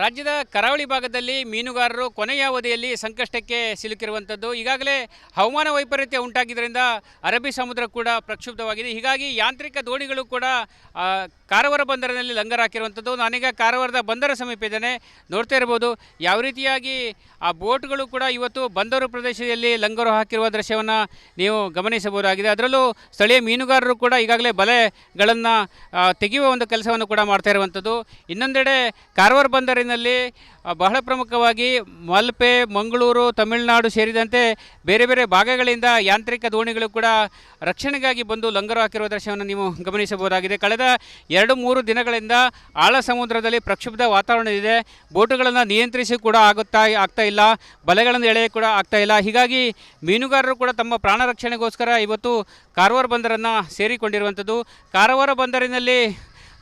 ರಾಜ್ಯದ ಕರಾವಳಿ ಭಾಗದಲ್ಲಿ ಮೀನುಗಾರರು ಕೊನೆಯ ಅವಧಿಯಲ್ಲಿ ಸಂಕಷ್ಟಕ್ಕೆ ಸಿಲುಕಿರುವಂಥದ್ದು. ಈಗಾಗಲೇ ಹವಾಮಾನ ವೈಪರೀತ್ಯ ಉಂಟಾಗಿದ್ದರಿಂದ ಅರಬ್ಬಿ ಸಮುದ್ರ ಕೂಡ ಪ್ರಕ್ಷುಬ್ಧವಾಗಿದೆ. ಹೀಗಾಗಿ ಯಾಂತ್ರಿಕ ದೋಣಿಗಳು ಕೂಡ ಕಾರವಾರ ಬಂದರಿನಲ್ಲಿ ಲಂಗರ್ ಹಾಕಿರುವಂಥದ್ದು. ನಾನೀಗ ಕಾರವಾರದ ಬಂದರ ಸಮೀಪ ಇದ್ದೇನೆ. ನೋಡ್ತಾ ಇರ್ಬೋದು ಯಾವ ರೀತಿಯಾಗಿ ಆ ಬೋಟ್ಗಳು ಕೂಡ ಇವತ್ತು ಬಂದರು ಪ್ರದೇಶದಲ್ಲಿ ಲಂಗರು ಹಾಕಿರುವ ದೃಶ್ಯವನ್ನು ನೀವು ಗಮನಿಸಬಹುದಾಗಿದೆ. ಅದರಲ್ಲೂ ಸ್ಥಳೀಯ ಮೀನುಗಾರರು ಕೂಡ ಈಗಾಗಲೇ ಬಲೆಗಳನ್ನು ತೆಗೆಯುವ ಒಂದು ಕೆಲಸವನ್ನು ಕೂಡ ಮಾಡ್ತಾ ಇರುವಂಥದ್ದು. ಇನ್ನೊಂದೆಡೆ ಕಾರವಾರ ಬಂದರಿನಲ್ಲಿ ಬಹಳ ಪ್ರಮುಖವಾಗಿ ಮಲ್ಪೆ, ಮಂಗಳೂರು, ತಮಿಳುನಾಡು ಸೇರಿದಂತೆ ಬೇರೆ ಬೇರೆ ಭಾಗಗಳಿಂದ ಯಾಂತ್ರಿಕ ದೋಣಿಗಳು ಕೂಡ ರಕ್ಷಣೆಗಾಗಿ ಬಂದು ಲಂಗರು ಹಾಕಿರುವ ದೃಶ್ಯವನ್ನು ನೀವು ಗಮನಿಸಬಹುದಾಗಿದೆ. ಕಳೆದ 2-3 ದಿನಗಳಿಂದ ಆಳ ಸಮುದ್ರದಲ್ಲಿ ಪ್ರಕ್ಷುಬ್ಧ ವಾತಾವರಣ ಇದೆ. ಬೋಟುಗಳನ್ನು ನಿಯಂತ್ರಿಸಿ ಕೂಡ ಆಗ್ತಾ ಇಲ್ಲ, ಬಲೆಗಳನ್ನು ಎಳೆಯ ಕೂಡ ಆಗ್ತಾ ಇಲ್ಲ. ಹೀಗಾಗಿ ಮೀನುಗಾರರು ಕೂಡ ತಮ್ಮ ಪ್ರಾಣ ರಕ್ಷಣೆಗೋಸ್ಕರ ಇವತ್ತು ಕಾರವಾರ ಬಂದರನ್ನು ಸೇರಿಕೊಂಡಿರುವಂಥದ್ದು. ಕಾರವಾರ ಬಂದರಿನಲ್ಲಿ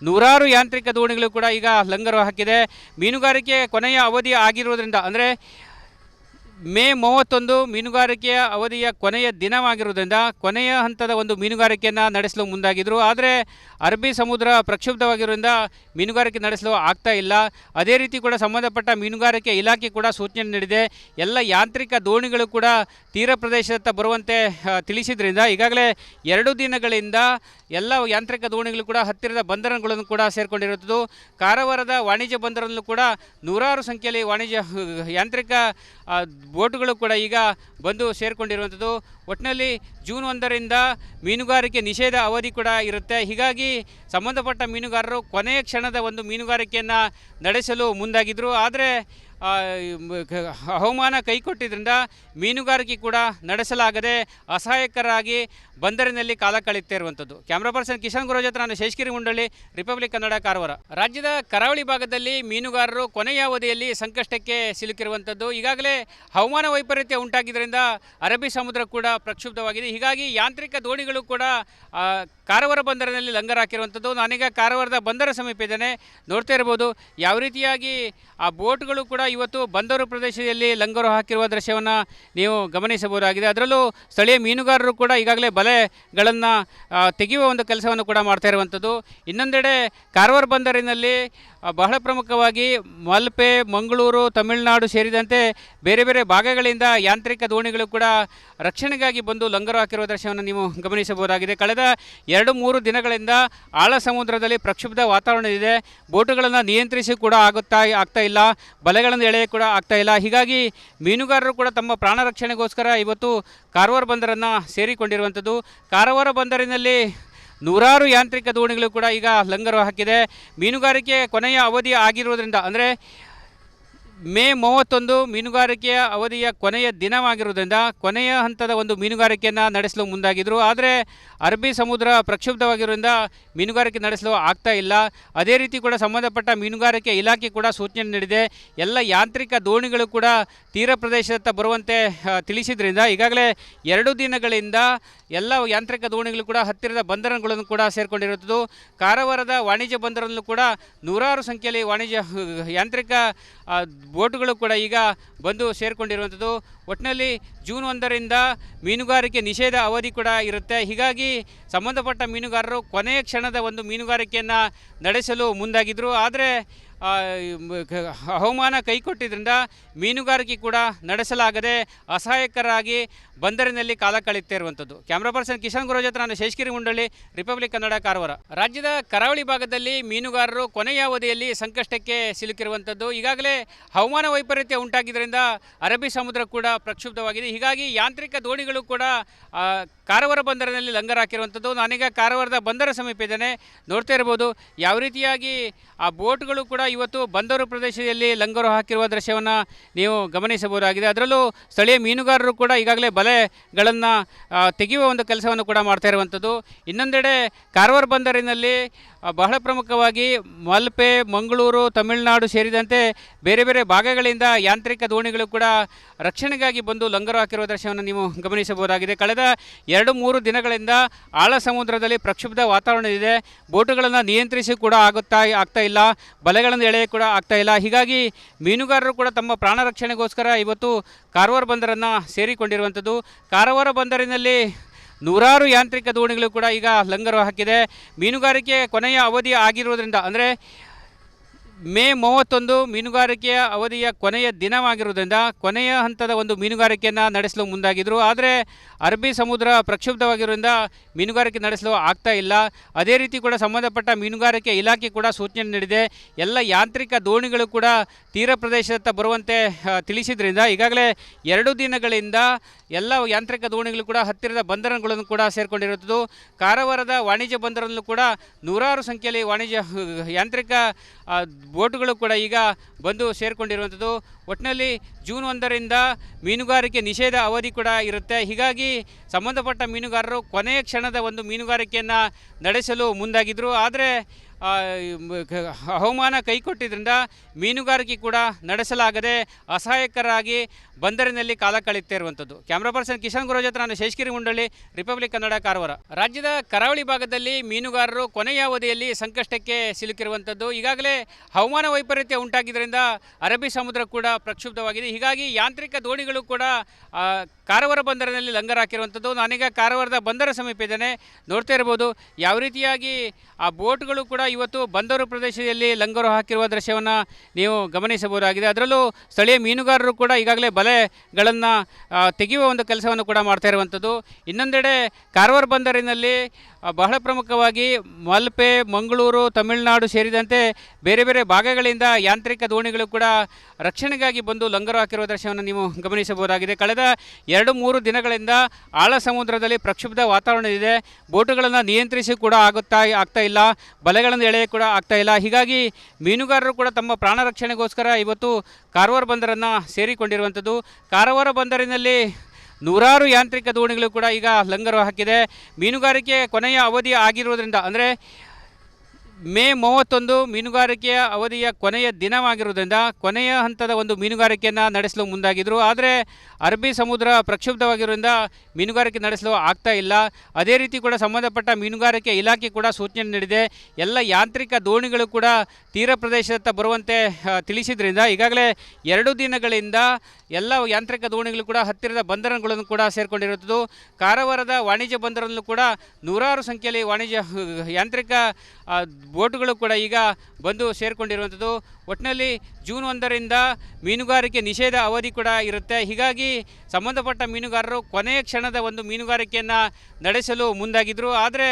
ನೂರಾರು ಯಾಂತ್ರಿಕ ದೋಣಿಗಳು ಕೂಡ ಈಗ ಲಂಗರು ಹಾಕಿದೆ. ಮೀನುಗಾರಿಕೆ ಕೊನೆಯ ಅವಧಿ ಆಗಿರುವುದರಿಂದ ಅಂದರೆ ಮೇ 31 ಮೀನುಗಾರಿಕೆಯ ಅವಧಿಯ ಕೊನೆಯ ದಿನವಾಗಿರುವುದರಿಂದ ಕೊನೆಯ ಹಂತದ ಒಂದು ಮೀನುಗಾರಿಕೆಯನ್ನು ನಡೆಸಲು ಮುಂದಾಗಿದ್ದರು. ಆದರೆ ಅರಬ್ಬಿ ಸಮುದ್ರ ಪ್ರಕ್ಷುಬ್ಧವಾಗಿರುವುದರಿಂದ ಮೀನುಗಾರಿಕೆ ನಡೆಸಲು ಆಗ್ತಾ ಇಲ್ಲ. ಅದೇ ರೀತಿ ಕೂಡ ಸಂಬಂಧಪಟ್ಟ ಮೀನುಗಾರಿಕೆ ಇಲಾಖೆ ಕೂಡ ಸೂಚನೆ ನೀಡಿದೆ. ಎಲ್ಲ ಯಾಂತ್ರಿಕ ದೋಣಿಗಳು ಕೂಡ ತೀರ ಪ್ರದೇಶದತ್ತ ಬರುವಂತೆ ತಿಳಿಸಿದ್ರಿಂದ ಈಗಾಗಲೇ 2 ದಿನಗಳಿಂದ ಎಲ್ಲ ಯಾಂತ್ರಿಕ ದೋಣಿಗಳು ಕೂಡ ಹತ್ತಿರದ ಬಂದರುಗಳನ್ನು ಕೂಡ ಸೇರಿಕೊಂಡಿರುತ್ತದೆ. ಕಾರವಾರದ ವಾಣಿಜ್ಯ ಬಂದರಲ್ಲೂ ಕೂಡ ನೂರಾರು ಸಂಖ್ಯೆಯಲ್ಲಿ ಯಾಂತ್ರಿಕ ಬೋಟುಗಳು ಕೂಡ ಈಗ ಬಂದು ಸೇರಿಕೊಂಡಿರುವಂಥದ್ದು. ಒಟ್ಟಿನಲ್ಲಿ ಜೂನ್ 1ರಿಂದ ಮೀನುಗಾರಿಕೆ ನಿಷೇಧ ಅವಧಿ ಕೂಡ ಇರುತ್ತೆ. ಹೀಗಾಗಿ ಸಂಬಂಧಪಟ್ಟ ಮೀನುಗಾರರು ಕೊನೆಯ ಕ್ಷಣದ ಒಂದು ಮೀನುಗಾರಿಕೆಯನ್ನು ನಡೆಸಲು ಮುಂದಾಗಿದ್ದರು. ಆದರೆ ಹವಾಮಾನ ಕೈಕೊಟ್ಟಿದ್ದರಿಂದ ಮೀನುಗಾರಿಕೆ ಕೂಡ ನಡೆಸಲಾಗದೆ ಅಸಹಾಯಕರಾಗಿ ಬಂದರಿನಲ್ಲಿ ಕಾಲ ಕಳೆಯುತ್ತಾ ಇರುವಂಥದ್ದು. ಕ್ಯಾಮ್ರಾ ಪರ್ಸನ್ ಕಿಶನ್ ಗುರೋಜ್ ಹತ್ರ ನಾನು ಶೇಷಗಿರಿ ಮುಂಡಳ್ಳಿ, ರಿಪಬ್ಲಿಕ್ ಕನ್ನಡ, ಕಾರವಾರ. ರಾಜ್ಯದ ಕರಾವಳಿ ಭಾಗದಲ್ಲಿ ಮೀನುಗಾರರು ಕೊನೆಯ ಅವಧಿಯಲ್ಲಿ ಸಂಕಷ್ಟಕ್ಕೆ ಸಿಲುಕಿರುವಂಥದ್ದು. ಈಗಾಗಲೇ ಹವಾಮಾನ ವೈಪರೀತ್ಯ ಉಂಟಾಗಿದ್ದರಿಂದ ಅರಬ್ಬಿ ಸಮುದ್ರ ಕೂಡ ಪ್ರಕ್ಷುಬ್ಧವಾಗಿದೆ. ಹೀಗಾಗಿ ಯಾಂತ್ರಿಕ ದೋಣಿಗಳು ಕೂಡ ಕಾರವಾರ ಬಂದರಿನಲ್ಲಿ ಲಂಗರ್ ಹಾಕಿರುವಂಥದ್ದು. ನಾನೀಗ ಕಾರವಾರದ ಬಂದರ ಸಮೀಪ ಇದ್ದೇನೆ. ನೋಡ್ತಾ ಇರ್ಬೋದು ಯಾವ ರೀತಿಯಾಗಿ ಆ ಬೋಟ್ಗಳು ಕೂಡ ಇವತ್ತು ಬಂದರು ಪ್ರದೇಶದಲ್ಲಿ ಲಂಗರು ಹಾಕಿರುವ ದೃಶ್ಯವನ್ನು ನೀವು ಗಮನಿಸಬಹುದಾಗಿದೆ. ಅದರಲ್ಲೂ ಸ್ಥಳೀಯ ಮೀನುಗಾರರು ಕೂಡ ಈಗಾಗಲೇ ಬಲೆಗಳನ್ನು ತೆಗೆಯುವ ಒಂದು ಕೆಲಸವನ್ನು ಕೂಡ ಮಾಡ್ತಾ ಇರುವಂಥದ್ದು. ಇನ್ನೊಂದೆಡೆ ಕಾರವಾರ ಬಂದರಿನಲ್ಲಿ ಬಹಳ ಪ್ರಮುಖವಾಗಿ ಮಲ್ಪೆ, ಮಂಗಳೂರು, ತಮಿಳುನಾಡು ಸೇರಿದಂತೆ ಬೇರೆ ಬೇರೆ ಭಾಗಗಳಿಂದ ಯಾಂತ್ರಿಕ ದೋಣಿಗಳು ಕೂಡ ರಕ್ಷಣೆಗಾಗಿ ಬಂದು ಲಂಗರು ಹಾಕಿರುವ ದೃಶ್ಯವನ್ನು ನೀವು ಗಮನಿಸಬಹುದಾಗಿದೆ. ಕಳೆದ 2-3 ದಿನಗಳಿಂದ ಆಳ ಸಮುದ್ರದಲ್ಲಿ ಪ್ರಕ್ಷುಬ್ಧ ವಾತಾವರಣ ಇದೆ. ಬೋಟುಗಳನ್ನು ನಿಯಂತ್ರಿಸಿ ಕೂಡ ಆಗ್ತಾ ಇಲ್ಲ, ಬಲೆಗಳನ್ನು ಎಳೆಯ ಕೂಡ ಆಗ್ತಾ ಇಲ್ಲ. ಹೀಗಾಗಿ ಮೀನುಗಾರರು ಕೂಡ ತಮ್ಮ ಪ್ರಾಣ ರಕ್ಷಣೆಗೋಸ್ಕರ ಇವತ್ತು ಕಾರವಾರ ಬಂದರನ್ನು ಸೇರಿಕೊಂಡಿರುವಂಥದ್ದು. ಕಾರವಾರ ಬಂದರಿನಲ್ಲಿ ನೂರಾರು ಯಾಂತ್ರಿಕ ದೋಣಿಗಳು ಕೂಡ ಈಗ ಲಂಗರು ಹಾಕಿದೆ. ಮೀನುಗಾರಿಕೆ ಕೊನೆಯ ಅವಧಿ ಆಗಿರುವುದರಿಂದ ಅಂದರೆ ಮೇ 31 ಮೀನುಗಾರಿಕೆಯ ಅವಧಿಯ ಕೊನೆಯ ದಿನವಾಗಿರುವುದರಿಂದ ಕೊನೆಯ ಹಂತದ ಒಂದು ಮೀನುಗಾರಿಕೆಯನ್ನು ನಡೆಸಲು ಮುಂದಾಗಿದ್ದರು. ಆದರೆ ಅರಬ್ಬಿ ಸಮುದ್ರ ಪ್ರಕ್ಷುಬ್ಧವಾಗಿರುವುದರಿಂದ ಮೀನುಗಾರಿಕೆ ನಡೆಸಲು ಆಗ್ತಾ ಇಲ್ಲ. ಅದೇ ರೀತಿ ಕೂಡ ಸಂಬಂಧಪಟ್ಟ ಮೀನುಗಾರಿಕೆ ಇಲಾಖೆ ಕೂಡ ಸೂಚನೆ ನೀಡಿದೆ. ಎಲ್ಲ ಯಾಂತ್ರಿಕ ದೋಣಿಗಳು ಕೂಡ ತೀರ ಪ್ರದೇಶದತ್ತ ಬರುವಂತೆ ತಿಳಿಸಿದ್ರಿಂದ ಈಗಾಗಲೇ 2 ದಿನಗಳಿಂದ ಎಲ್ಲ ಯಾಂತ್ರಿಕ ದೋಣಿಗಳು ಕೂಡ ಹತ್ತಿರದ ಬಂದರುಗಳನ್ನು ಕೂಡ ಸೇರಿಕೊಂಡಿರುತ್ತದೆ. ಕಾರವಾರದ ವಾಣಿಜ್ಯ ಬಂದರಲ್ಲೂ ಕೂಡ ನೂರಾರು ಸಂಖ್ಯೆಯಲ್ಲಿ ಯಾಂತ್ರಿಕ ಬೋಟುಗಳು ಕೂಡ ಈಗ ಬಂದು ಸೇರಿಕೊಂಡಿರುವಂಥದ್ದು. ಒಟ್ಟಿನಲ್ಲಿ ಜೂನ್ 1ರಿಂದ ಮೀನುಗಾರಿಕೆ ನಿಷೇಧ ಅವಧಿ ಕೂಡ ಇರುತ್ತೆ. ಹೀಗಾಗಿ ಸಂಬಂಧಪಟ್ಟ ಮೀನುಗಾರರು ಕೊನೆಯ ಕ್ಷಣದ ಒಂದು ಮೀನುಗಾರಿಕೆಯನ್ನು ನಡೆಸಲು ಮುಂದಾಗಿದ್ದರು. ಆದರೆ ಹವಾಮಾನ ಕೈಕೊಟ್ಟಿದ್ದರಿಂದ ಮೀನುಗಾರಿಕೆ ಕೂಡ ನಡೆಸಲಾಗದೆ ಅಸಹಾಯಕರಾಗಿ ಬಂದರಿನಲ್ಲಿ ಕಾಲ ಕಳೆಯುತ್ತಾ ಇರುವಂಥದ್ದು. ಕ್ಯಾಮ್ರಾ ಪರ್ಸನ್ ಕಿಶನ್ ಗುರೋಜ್ ಹತ್ರ ನಾನು ಶೇಷಗಿರಿ ಮುಂಡಳ್ಳಿ, ರಿಪಬ್ಲಿಕ್ ಕನ್ನಡ, ಕಾರವಾರ. ರಾಜ್ಯದ ಕರಾವಳಿ ಭಾಗದಲ್ಲಿ ಮೀನುಗಾರರು ಕೊನೆಯ ಅವಧಿಯಲ್ಲಿ ಸಂಕಷ್ಟಕ್ಕೆ ಸಿಲುಕಿರುವಂಥದ್ದು. ಈಗಾಗಲೇ ಹವಾಮಾನ ವೈಪರೀತ್ಯ ಉಂಟಾಗಿದ್ದರಿಂದ ಅರಬ್ಬಿ ಸಮುದ್ರ ಕೂಡ ಪ್ರಕ್ಷುಬ್ಧವಾಗಿದೆ. ಹೀಗಾಗಿ ಯಾಂತ್ರಿಕ ದೋಣಿಗಳು ಕೂಡ ಕಾರವಾರ ಬಂದರಿನಲ್ಲಿ ಲಂಗರ್ ಹಾಕಿರುವಂಥದ್ದು. ನಾನೀಗ ಕಾರವಾರದ ಬಂದರ ಸಮೀಪ ಇದ್ದೇನೆ. ನೋಡ್ತಾ ಇರ್ಬೋದು ಯಾವ ರೀತಿಯಾಗಿ ಆ ಬೋಟ್ಗಳು ಕೂಡ ಇವತ್ತು ಬಂದರು ಪ್ರದೇಶದಲ್ಲಿ ಲಂಗರು ಹಾಕಿರುವ ದೃಶ್ಯವನ್ನು ನೀವು ಗಮನಿಸಬಹುದಾಗಿದೆ. ಅದರಲ್ಲೂ ಸ್ಥಳೀಯ ಮೀನುಗಾರರು ಕೂಡ ಈಗಾಗಲೇ ಬಲೆಗಳನ್ನು ತೆಗೆಯುವ ಒಂದು ಕೆಲಸವನ್ನು ಕೂಡ ಮಾಡ್ತಾ ಇರುವಂಥದ್ದು. ಇನ್ನೊಂದೆಡೆ ಕಾರವಾರ ಬಂದರಿನಲ್ಲಿ ಬಹಳ ಪ್ರಮುಖವಾಗಿ ಮಲ್ಪೆ, ಮಂಗಳೂರು, ತಮಿಳುನಾಡು ಸೇರಿದಂತೆ ಬೇರೆ ಬೇರೆ ಭಾಗಗಳಿಂದ ಯಾಂತ್ರಿಕ ದೋಣಿಗಳು ಕೂಡ ರಕ್ಷಣೆಗಾಗಿ ಬಂದು ಲಂಗರು ಹಾಕಿರುವ ದೃಶ್ಯವನ್ನು ನೀವು ಗಮನಿಸಬಹುದಾಗಿದೆ. ಕಳೆದ 2-3 ದಿನಗಳಿಂದ ಆಳ ಸಮುದ್ರದಲ್ಲಿ ಪ್ರಕ್ಷುಬ್ಧ ವಾತಾವರಣ ಇದೆ. ಬೋಟುಗಳನ್ನು ನಿಯಂತ್ರಿಸಿ ಕೂಡ ಆಗ್ತಾ ಇಲ್ಲ, ಬಲೆಗಳನ್ನು ಎಳೆಯ ಕೂಡ ಆಗ್ತಾ ಇಲ್ಲ. ಹೀಗಾಗಿ ಮೀನುಗಾರರು ಕೂಡ ತಮ್ಮ ಪ್ರಾಣ ರಕ್ಷಣೆಗೋಸ್ಕರ ಇವತ್ತು ಕಾರವಾರ ಬಂದರನ್ನು ಸೇರಿಕೊಂಡಿರುವಂಥದ್ದು. ಕಾರವಾರ ಬಂದರಿನಲ್ಲಿ ನೂರಾರು ಯಾಂತ್ರಿಕ ದೋಣಿಗಳು ಕೂಡ ಈಗ ಲಂಗರು ಹಾಕಿದೆ. ಮೀನುಗಾರಿಕೆ ಕೊನೆಯ ಅವಧಿ ಆಗಿರುವುದರಿಂದ ಅಂದರೆ ಮೇ 31 ಮೀನುಗಾರಿಕೆಯ ಅವಧಿಯ ಕೊನೆಯ ದಿನವಾಗಿರುವುದರಿಂದ ಕೊನೆಯ ಹಂತದ ಒಂದು ಮೀನುಗಾರಿಕೆಯನ್ನು ನಡೆಸಲು ಮುಂದಾಗಿದ್ದರು. ಆದರೆ ಅರಬ್ಬಿ ಸಮುದ್ರ ಪ್ರಕ್ಷುಬ್ಧವಾಗಿರುವುದರಿಂದ ಮೀನುಗಾರಿಕೆ ನಡೆಸಲು ಆಗ್ತಾ ಇಲ್ಲ. ಅದೇ ರೀತಿ ಕೂಡ ಸಂಬಂಧಪಟ್ಟ ಮೀನುಗಾರಿಕೆ ಇಲಾಖೆ ಕೂಡ ಸೂಚನೆ ನೀಡಿದೆ. ಎಲ್ಲ ಯಾಂತ್ರಿಕ ದೋಣಿಗಳು ಕೂಡ ತೀರ ಪ್ರದೇಶದತ್ತ ಬರುವಂತೆ ತಿಳಿಸಿದ್ರಿಂದ ಈಗಾಗಲೇ 2 ದಿನಗಳಿಂದ ಎಲ್ಲ ಯಾಂತ್ರಿಕ ದೋಣಿಗಳು ಕೂಡ ಹತ್ತಿರದ ಬಂದರುಗಳನ್ನು ಕೂಡ ಸೇರಿಕೊಂಡಿರುತ್ತದೆ. ಕಾರವಾರದ ವಾಣಿಜ್ಯ ಬಂದರಲ್ಲೂ ಕೂಡ ನೂರಾರು ಸಂಖ್ಯೆಯಲ್ಲಿ ಯಾಂತ್ರಿಕ ಬೋಟುಗಳು ಕೂಡ ಈಗ ಬಂದು ಸೇರಿಕೊಂಡಿರುವಂಥದ್ದು. ಒಟ್ಟಿನಲ್ಲಿ ಜೂನ್ 1ರಿಂದ ಮೀನುಗಾರಿಕೆ ನಿಷೇಧ ಅವಧಿ ಕೂಡ ಇರುತ್ತೆ. ಹೀಗಾಗಿ ಸಂಬಂಧಪಟ್ಟ ಮೀನುಗಾರರು ಕೊನೆಯ ಕ್ಷಣದ ಒಂದು ಮೀನುಗಾರಿಕೆಯನ್ನು ನಡೆಸಲು ಮುಂದಾಗಿದ್ದರು. ಆದರೆ ಹವಾಮಾನ ಕೈಕೊಟ್ಟಿದ್ದರಿಂದ ಮೀನುಗಾರಿಕೆ ಕೂಡ ನಡೆಸಲಾಗದೆ ಅಸಹಾಯಕರಾಗಿ ಬಂದರಿನಲ್ಲಿ ಕಾಲ ಕಳೆಯುತ್ತಾ ಇರುವಂಥದ್ದು. ಕ್ಯಾಮ್ರಾ ಪರ್ಸನ್ ಕಿಶನ್ ಗುರೋಜ್ ಹತ್ರ ನಾನು ಶೇಷಗಿರಿ ಮುಂಡಳ್ಳಿ, ರಿಪಬ್ಲಿಕ್ ಕನ್ನಡ, ಕಾರವಾರ. ರಾಜ್ಯದ ಕರಾವಳಿ ಭಾಗದಲ್ಲಿ ಮೀನುಗಾರರು ಕೊನೆಯ ಅವಧಿಯಲ್ಲಿ ಸಂಕಷ್ಟಕ್ಕೆ ಸಿಲುಕಿರುವಂಥದ್ದು. ಈಗಾಗಲೇ ಹವಾಮಾನ ವೈಪರೀತ್ಯ ಉಂಟಾಗಿದ್ದರಿಂದ ಅರಬ್ಬಿ ಸಮುದ್ರ ಕೂಡ ಪ್ರಕ್ಷುಬ್ಧವಾಗಿದೆ. ಹೀಗಾಗಿ ಯಾಂತ್ರಿಕ ದೋಣಿಗಳು ಕೂಡ ಕಾರವಾರ ಬಂದರಿನಲ್ಲಿ ಲಂಗರ್ ಹಾಕಿರುವಂಥದ್ದು. ನಾನೀಗ ಕಾರವಾರದ ಬಂದರ ಸಮೀಪ ಇದ್ದೇನೆ. ನೋಡ್ತಾ ಇರ್ಬೋದು ಯಾವ ರೀತಿಯಾಗಿ ಆ ಬೋಟ್ಗಳು ಕೂಡ ಇವತ್ತು ಬಂದರು ಪ್ರದೇಶದಲ್ಲಿ ಲಂಗರು ಹಾಕಿರುವ ದೃಶ್ಯವನ್ನು ನೀವು ಗಮನಿಸಬಹುದಾಗಿದೆ. ಅದರಲ್ಲೂ ಸ್ಥಳೀಯ ಮೀನುಗಾರರು ಕೂಡ ಈಗಾಗಲೇ ಬಲೆಗಳನ್ನು ತೆಗೆಯುವ ಒಂದು ಕೆಲಸವನ್ನು ಕೂಡ ಮಾಡ್ತಾ ಇರುವಂಥದ್ದು. ಇನ್ನೊಂದೆಡೆ ಕಾರವಾರ ಬಂದರಿನಲ್ಲಿ ಬಹಳ ಪ್ರಮುಖವಾಗಿ ಮಲ್ಪೆ, ಮಂಗಳೂರು, ತಮಿಳುನಾಡು ಸೇರಿದಂತೆ ಬೇರೆ ಬೇರೆ ಭಾಗಗಳಿಂದ ಯಾಂತ್ರಿಕ ದೋಣಿಗಳು ಕೂಡ ರಕ್ಷಣೆಗಾಗಿ ಬಂದು ಲಂಗರು ಹಾಕಿರುವ ದೃಶ್ಯವನ್ನು ನೀವು ಗಮನಿಸಬಹುದಾಗಿದೆ. ಕಳೆದ 2-3 ದಿನಗಳಿಂದ ಆಳ ಸಮುದ್ರದಲ್ಲಿ ಪ್ರಕ್ಷುಬ್ಧ ವಾತಾವರಣ ಇದೆ. ಬೋಟುಗಳನ್ನು ನಿಯಂತ್ರಿಸಿ ಕೂಡ ಆಗ್ತಾ ಇಲ್ಲ, ಬಲೆಗಳನ್ನು ಎಳೆಯ ಕೂಡ ಆಗ್ತಾ ಇಲ್ಲ. ಹೀಗಾಗಿ ಮೀನುಗಾರರು ಕೂಡ ತಮ್ಮ ಪ್ರಾಣ ರಕ್ಷಣೆಗೋಸ್ಕರ ಇವತ್ತು ಕಾರವಾರ ಬಂದರನ್ನು ಸೇರಿಕೊಂಡಿರುವಂಥದ್ದು. ಕಾರವಾರ ಬಂದರಿನಲ್ಲಿ ನೂರಾರು ಯಾಂತ್ರಿಕ ದೋಣಿಗಳು ಕೂಡ ಈಗ ಲಂಗರು ಹಾಕಿದೆ. ಮೀನುಗಾರಿಕೆ ಕೊನೆಯ ಅವಧಿ ಆಗಿರುವುದರಿಂದ ಅಂದರೆ ಮೇ 31 ಮೀನುಗಾರಿಕೆಯ ಅವಧಿಯ ಕೊನೆಯ ದಿನವಾಗಿರುವುದರಿಂದ ಕೊನೆಯ ಹಂತದ ಒಂದು ಮೀನುಗಾರಿಕೆಯನ್ನು ನಡೆಸಲು ಮುಂದಾಗಿದ್ದರು. ಆದರೆ ಅರಬ್ಬಿ ಸಮುದ್ರ ಪ್ರಕ್ಷುಬ್ಧವಾಗಿರುವುದರಿಂದ ಮೀನುಗಾರಿಕೆ ನಡೆಸಲು ಆಗ್ತಾ ಇಲ್ಲ. ಅದೇ ರೀತಿ ಕೂಡ ಸಂಬಂಧಪಟ್ಟ ಮೀನುಗಾರಿಕೆ ಇಲಾಖೆ ಕೂಡ ಸೂಚನೆ ನೀಡಿದೆ. ಎಲ್ಲ ಯಾಂತ್ರಿಕ ದೋಣಿಗಳು ಕೂಡ ತೀರ ಪ್ರದೇಶದತ್ತ ಬರುವಂತೆ ತಿಳಿಸಿದ್ರಿಂದ ಈಗಾಗಲೇ 2 ದಿನಗಳಿಂದ ಎಲ್ಲ ಯಾಂತ್ರಿಕ ದೋಣಿಗಳು ಕೂಡ ಹತ್ತಿರದ ಬಂದರುಗಳನ್ನು ಕೂಡ ಸೇರಿಕೊಂಡಿರುತ್ತದೆ. ಕಾರವಾರದ ವಾಣಿಜ್ಯ ಬಂದರಲ್ಲೂ ಕೂಡ ನೂರಾರು ಸಂಖ್ಯೆಯಲ್ಲಿ ಯಾಂತ್ರಿಕ ಬೋಟುಗಳು ಕೂಡ ಈಗ ಬಂದು ಸೇರಿಕೊಂಡಿರುವಂಥದ್ದು. ಒಟ್ಟಿನಲ್ಲಿ ಜೂನ್ 1ರಿಂದ ಮೀನುಗಾರಿಕೆ ನಿಷೇಧ ಅವಧಿ ಕೂಡ ಇರುತ್ತೆ. ಹೀಗಾಗಿ ಸಂಬಂಧಪಟ್ಟ ಮೀನುಗಾರರು ಕೊನೆಯ ಕ್ಷಣದ ಒಂದು ಮೀನುಗಾರಿಕೆಯನ್ನು ನಡೆಸಲು ಮುಂದಾಗಿದ್ದರು. ಆದರೆ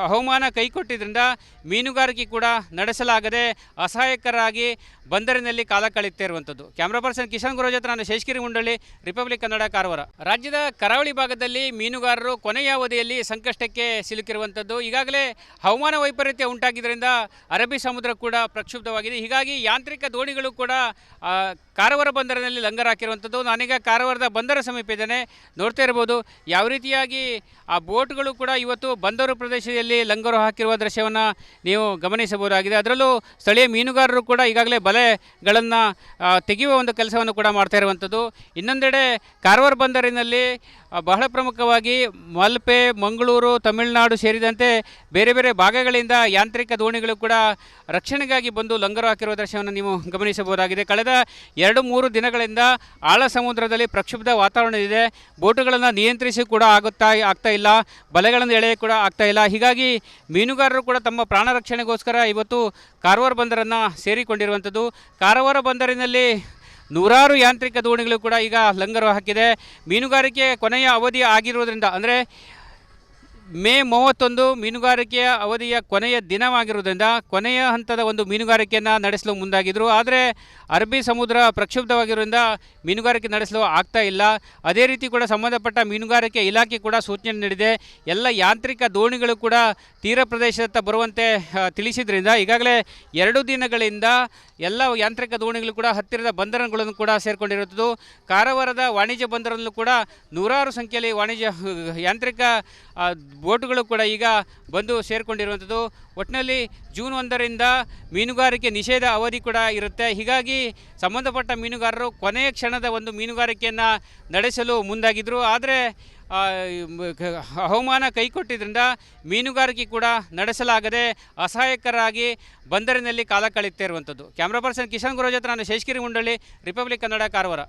ಹವಾಮಾನ ಕೈಕೊಟ್ಟಿದ್ದರಿಂದ ಮೀನುಗಾರಿಕೆ ಕೂಡ ನಡೆಸಲಾಗದೆ ಅಸಹಾಯಕರಾಗಿ ಬಂದರಿನಲ್ಲಿ ಕಾಲ ಕಳೆಯುತ್ತಾ ಇರುವಂಥದ್ದು. ಕ್ಯಾಮ್ರಾ ಪರ್ಸನ್ ಕಿಶನ್ ಗುರೋಜ್ ಹತ್ರ ನಾನು ಶೇಷಗಿರಿ ಮುಂಡಳ್ಳಿ, ರಿಪಬ್ಲಿಕ್ ಕನ್ನಡ, ಕಾರವಾರ. ರಾಜ್ಯದ ಕರಾವಳಿ ಭಾಗದಲ್ಲಿ ಮೀನುಗಾರರು ಕೊನೆಯ ಅವಧಿಯಲ್ಲಿ ಸಂಕಷ್ಟಕ್ಕೆ ಸಿಲುಕಿರುವಂಥದ್ದು. ಈಗಾಗಲೇ ಹವಾಮಾನ ವೈಪರೀತ್ಯ ಉಂಟಾಗಿದ್ದರಿಂದ ಅರಬ್ಬಿ ಸಮುದ್ರ ಕೂಡ ಪ್ರಕ್ಷುಬ್ಧವಾಗಿದೆ. ಹೀಗಾಗಿ ಯಾಂತ್ರಿಕ ದೋಣಿಗಳು ಕೂಡ ಕಾರವಾರ ಬಂದರಿನಲ್ಲಿ ಲಂಗರ್ ಹಾಕಿರುವಂಥದ್ದು. ನಾನೀಗ ಕಾರವಾರದ ಬಂದರ ಸಮೀಪ ಇದ್ದೇನೆ. ನೋಡ್ತಾ ಇರ್ಬೋದು ಯಾವ ರೀತಿಯಾಗಿ ಆ ಬೋಟ್ಗಳು ಕೂಡ ಇವತ್ತು ಬಂದರು ಪ್ರದೇಶದಲ್ಲಿ ಲಂಗರು ಹಾಕಿರುವ ದೃಶ್ಯವನ್ನು ನೀವು ಗಮನಿಸಬಹುದಾಗಿದೆ. ಅದರಲ್ಲೂ ಸ್ಥಳೀಯ ಮೀನುಗಾರರು ಕೂಡ ಈಗಾಗಲೇ ಬಲೆಗಳನ್ನು ತೆಗೆಯುವ ಒಂದು ಕೆಲಸವನ್ನು ಕೂಡ ಮಾಡ್ತಾ ಇರುವಂಥದ್ದು. ಇನ್ನೊಂದೆಡೆ ಕಾರವಾರ ಬಂದರಿನಲ್ಲಿ ಬಹಳ ಪ್ರಮುಖವಾಗಿ ಮಲ್ಪೆ, ಮಂಗಳೂರು, ತಮಿಳುನಾಡು ಸೇರಿದಂತೆ ಬೇರೆ ಬೇರೆ ಭಾಗಗಳಿಂದ ಯಾಂತ್ರಿಕ ದೋಣಿಗಳು ಕೂಡ ರಕ್ಷಣೆಗಾಗಿ ಬಂದು ಲಂಗರು ಹಾಕಿರುವ ದೃಶ್ಯವನ್ನು ನೀವು ಗಮನಿಸಬಹುದಾಗಿದೆ. ಕಳೆದ 2-3 ದಿನಗಳಿಂದ ಆಳ ಸಮುದ್ರದಲ್ಲಿ ಪ್ರಕ್ಷುಬ್ಧ ವಾತಾವರಣ ಇದೆ. ಬೋಟುಗಳನ್ನು ನಿಯಂತ್ರಿಸಿ ಕೂಡ ಆಗ್ತಾ ಇಲ್ಲ, ಬಲೆಗಳನ್ನು ಎಳೆಯ ಕೂಡ ಆಗ್ತಾ ಇಲ್ಲ. ಹೀಗಾಗಿ ಮೀನುಗಾರರು ಕೂಡ ತಮ್ಮ ಪ್ರಾಣ ರಕ್ಷಣೆಗೋಸ್ಕರ ಇವತ್ತು ಕಾರವಾರ ಬಂದರನ್ನು ಸೇರಿಕೊಂಡಿರುವಂಥದ್ದು. ಕಾರವಾರ ಬಂದರಿನಲ್ಲಿ ನೂರಾರು ಯಾಂತ್ರಿಕ ದೋಣಿಗಳು ಕೂಡ ಈಗ ಲಂಗರು ಹಾಕಿದೆ. ಮೀನುಗಾರಿಕೆ ಕೊನೆಯ ಅವಧಿ ಆಗಿರುವುದರಿಂದ ಅಂದರೆ ಮೇ 31 ಮೀನುಗಾರಿಕೆಯ ಅವಧಿಯ ಕೊನೆಯ ದಿನವಾಗಿರುವುದರಿಂದ ಕೊನೆಯ ಹಂತದ ಒಂದು ಮೀನುಗಾರಿಕೆಯನ್ನು ನಡೆಸಲು ಮುಂದಾಗಿದ್ದರು. ಆದರೆ ಅರಬ್ಬಿ ಸಮುದ್ರ ಪ್ರಕ್ಷುಬ್ಧವಾಗಿರುವುದರಿಂದ ಮೀನುಗಾರಿಕೆ ನಡೆಸಲು ಆಗ್ತಾ ಇಲ್ಲ. ಅದೇ ರೀತಿ ಕೂಡ ಸಂಬಂಧಪಟ್ಟ ಮೀನುಗಾರಿಕೆ ಇಲಾಖೆ ಕೂಡ ಸೂಚನೆ ನೀಡಿದೆ. ಎಲ್ಲ ಯಾಂತ್ರಿಕ ದೋಣಿಗಳು ಕೂಡ ತೀರ ಪ್ರದೇಶದತ್ತ ಬರುವಂತೆ ತಿಳಿಸಿದ್ರಿಂದ ಈಗಾಗಲೇ 2 ದಿನಗಳಿಂದ ಎಲ್ಲ ಯಾಂತ್ರಿಕ ದೋಣಿಗಳು ಕೂಡ ಹತ್ತಿರದ ಬಂದರುಗಳನ್ನು ಕೂಡ ಸೇರಿಕೊಂಡಿರುತ್ತದೆ. ಕಾರವಾರದ ವಾಣಿಜ್ಯ ಬಂದರಲ್ಲೂ ಕೂಡ ನೂರಾರು ಸಂಖ್ಯೆಯಲ್ಲಿ ಯಾಂತ್ರಿಕ ಬೋಟುಗಳು ಕೂಡ ಈಗ ಬಂದು ಸೇರಿಕೊಂಡಿರುವಂಥದ್ದು. ಒಟ್ಟಿನಲ್ಲಿ ಜೂನ್ 1ರಿಂದ ಮೀನುಗಾರಿಕೆ ನಿಷೇಧ ಅವಧಿ ಕೂಡ ಇರುತ್ತೆ. ಹೀಗಾಗಿ ಸಂಬಂಧಪಟ್ಟ ಮೀನುಗಾರರು ಕೊನೆಯ ಕ್ಷಣದ ಒಂದು ಮೀನುಗಾರಿಕೆಯನ್ನು ನಡೆಸಲು ಮುಂದಾಗಿದ್ದರು. ಆದರೆ ಹವಾಮಾನ ಕೈಕೊಟ್ಟಿದ್ದರಿಂದ ಮೀನುಗಾರಿಕೆ ಕೂಡ ನಡೆಸಲಾಗದೆ ಅಸಹಾಯಕರಾಗಿ ಬಂದರಿನಲ್ಲಿ ಕಾಲ ಕಳೆಯುತ್ತಾ ಇರುವಂಥದ್ದು. ಕ್ಯಾಮ್ರಾ ಪರ್ಸನ್ ಕಿಶನ್ ಗುರೋಜ್ ಹತ್ರ ನಾನು ಶೇಷಗಿರಿ ಮುಂಡಳ್ಳಿ, ರಿಪಬ್ಲಿಕ್ ಕನ್ನಡ, ಕಾರವಾರ.